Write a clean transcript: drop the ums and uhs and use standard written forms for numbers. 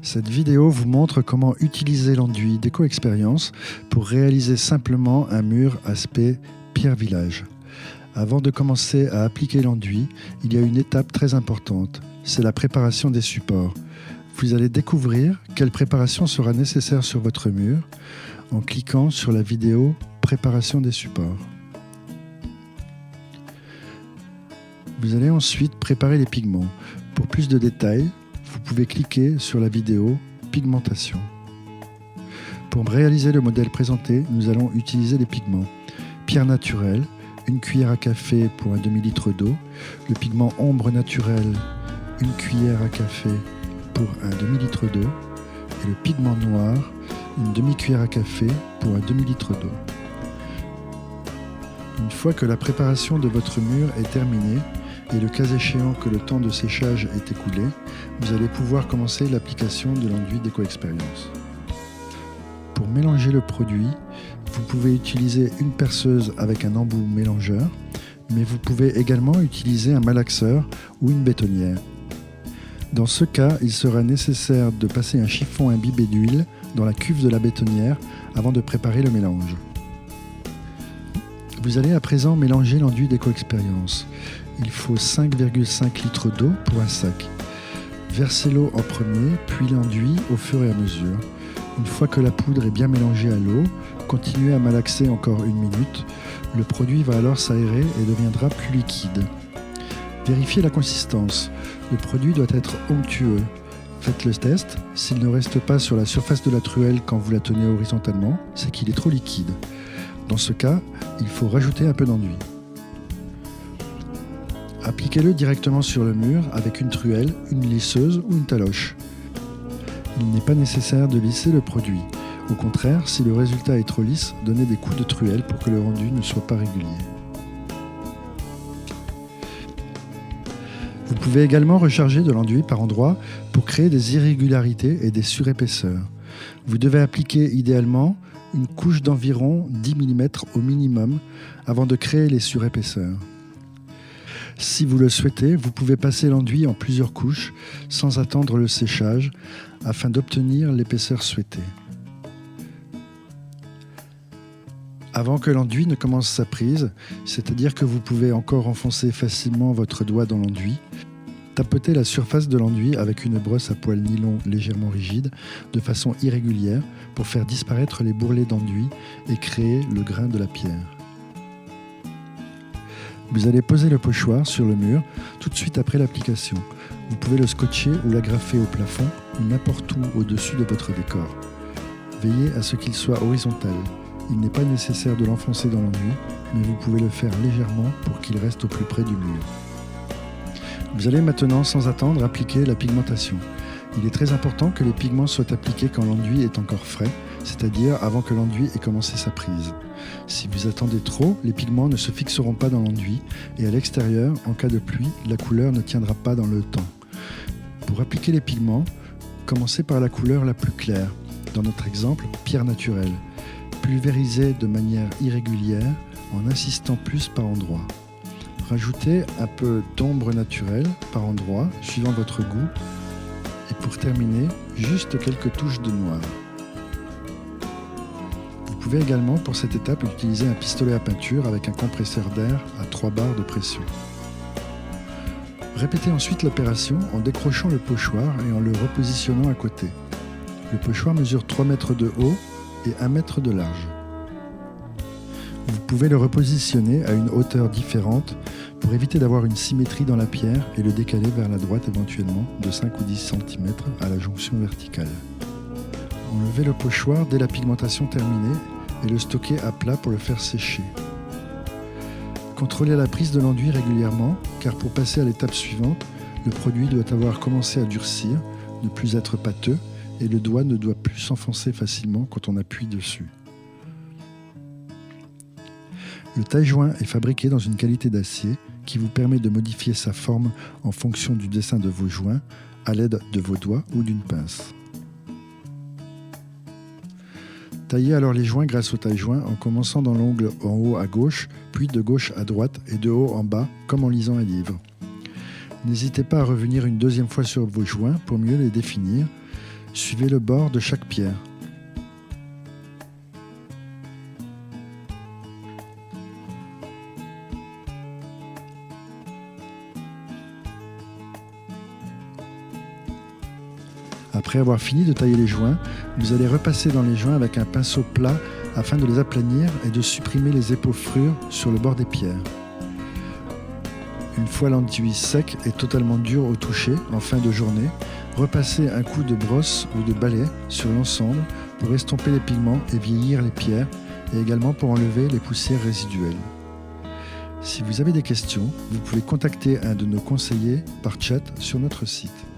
Cette vidéo vous montre comment utiliser l'enduit d'EcoExperience pour réaliser simplement un mur aspect pierre village. Avant de commencer à appliquer l'enduit, il y a une étape très importante, c'est la préparation des supports. Vous allez découvrir quelle préparation sera nécessaire sur votre mur en cliquant sur la vidéo « Préparation des supports ». Vous allez ensuite préparer les pigments. Pour plus de détails, vous pouvez cliquer sur la vidéo « Pigmentation ». Pour réaliser le modèle présenté, nous allons utiliser les pigments. Pierre naturelle, une cuillère à café pour un demi-litre d'eau. Le pigment ombre naturelle, une cuillère à café pour un demi-litre d'eau. Et le pigment noir, une demi-cuillère à café pour un demi-litre d'eau. Une fois que la préparation de votre mur est terminée, et le cas échéant que le temps de séchage est écoulé, vous allez pouvoir commencer l'application de l'enduit d'EcoExperience. Pour mélanger le produit, vous pouvez utiliser une perceuse avec un embout mélangeur, mais vous pouvez également utiliser un malaxeur ou une bétonnière. Dans ce cas, il sera nécessaire de passer un chiffon imbibé d'huile dans la cuve de la bétonnière avant de préparer le mélange. Vous allez à présent mélanger l'enduit d'EcoExperience. Il faut 5,5 litres d'eau pour un sac. Versez l'eau en premier, puis l'enduit au fur et à mesure. Une fois que la poudre est bien mélangée à l'eau, continuez à malaxer encore 1 minute. Le produit va alors s'aérer et deviendra plus liquide. Vérifiez la consistance. Le produit doit être onctueux. Faites le test. S'il ne reste pas sur la surface de la truelle quand vous la tenez horizontalement, c'est qu'il est trop liquide. Dans ce cas, il faut rajouter un peu d'enduit. Appliquez-le directement sur le mur avec une truelle, une lisseuse ou une taloche. Il n'est pas nécessaire de lisser le produit. Au contraire, si le résultat est trop lisse, donnez des coups de truelle pour que le rendu ne soit pas régulier. Vous pouvez également recharger de l'enduit par endroits pour créer des irrégularités et des surépaisseurs. Vous devez appliquer idéalement une couche d'environ 10 mm au minimum avant de créer les surépaisseurs. Si vous le souhaitez, vous pouvez passer l'enduit en plusieurs couches sans attendre le séchage afin d'obtenir l'épaisseur souhaitée. Avant que l'enduit ne commence sa prise, c'est-à-dire que vous pouvez encore enfoncer facilement votre doigt dans l'enduit, tapotez la surface de l'enduit avec une brosse à poils nylon légèrement rigide de façon irrégulière pour faire disparaître les bourrelets d'enduit et créer le grain de la pierre. Vous allez poser le pochoir sur le mur tout de suite après l'application. Vous pouvez le scotcher ou l'agrafer au plafond ou n'importe où au-dessus de votre décor. Veillez à ce qu'il soit horizontal. Il n'est pas nécessaire de l'enfoncer dans l'enduit, mais vous pouvez le faire légèrement pour qu'il reste au plus près du mur. Vous allez maintenant, sans attendre, appliquer la pigmentation. Il est très important que les pigments soient appliqués quand l'enduit est encore frais, c'est-à-dire avant que l'enduit ait commencé sa prise. Si vous attendez trop, les pigments ne se fixeront pas dans l'enduit et à l'extérieur, en cas de pluie, la couleur ne tiendra pas dans le temps. Pour appliquer les pigments, commencez par la couleur la plus claire. Dans notre exemple, pierre naturelle. Pulvérisez de manière irrégulière en insistant plus par endroits. Rajoutez un peu d'ombre naturelle par endroits, suivant votre goût. Et pour terminer, juste quelques touches de noir. Vous pouvez également, pour cette étape, utiliser un pistolet à peinture avec un compresseur d'air à 3 barres de pression. Répétez ensuite l'opération en décrochant le pochoir et en le repositionnant à côté. Le pochoir mesure 3 mètres de haut et 1 mètre de large. Vous pouvez le repositionner à une hauteur différente pour éviter d'avoir une symétrie dans la pierre et le décaler vers la droite éventuellement de 5 ou 10 cm à la jonction verticale. Enlevez le pochoir dès la pigmentation terminée et le stocker à plat pour le faire sécher. Contrôlez la prise de l'enduit régulièrement car pour passer à l'étape suivante, le produit doit avoir commencé à durcir, ne plus être pâteux et le doigt ne doit plus s'enfoncer facilement quand on appuie dessus. Le taille-joint est fabriqué dans une qualité d'acier qui vous permet de modifier sa forme en fonction du dessin de vos joints à l'aide de vos doigts ou d'une pince. Taillez alors les joints grâce au taille-joint en commençant dans l'ongle en haut à gauche, puis de gauche à droite et de haut en bas, comme en lisant un livre. N'hésitez pas à revenir une deuxième fois sur vos joints pour mieux les définir. Suivez le bord de chaque pierre. Après avoir fini de tailler les joints, vous allez repasser dans les joints avec un pinceau plat afin de les aplanir et de supprimer les épaufrures sur le bord des pierres. Une fois l'enduit sec et totalement dur au toucher, en fin de journée, repassez un coup de brosse ou de balai sur l'ensemble pour estomper les pigments et vieillir les pierres, et également pour enlever les poussières résiduelles. Si vous avez des questions, vous pouvez contacter un de nos conseillers par chat sur notre site.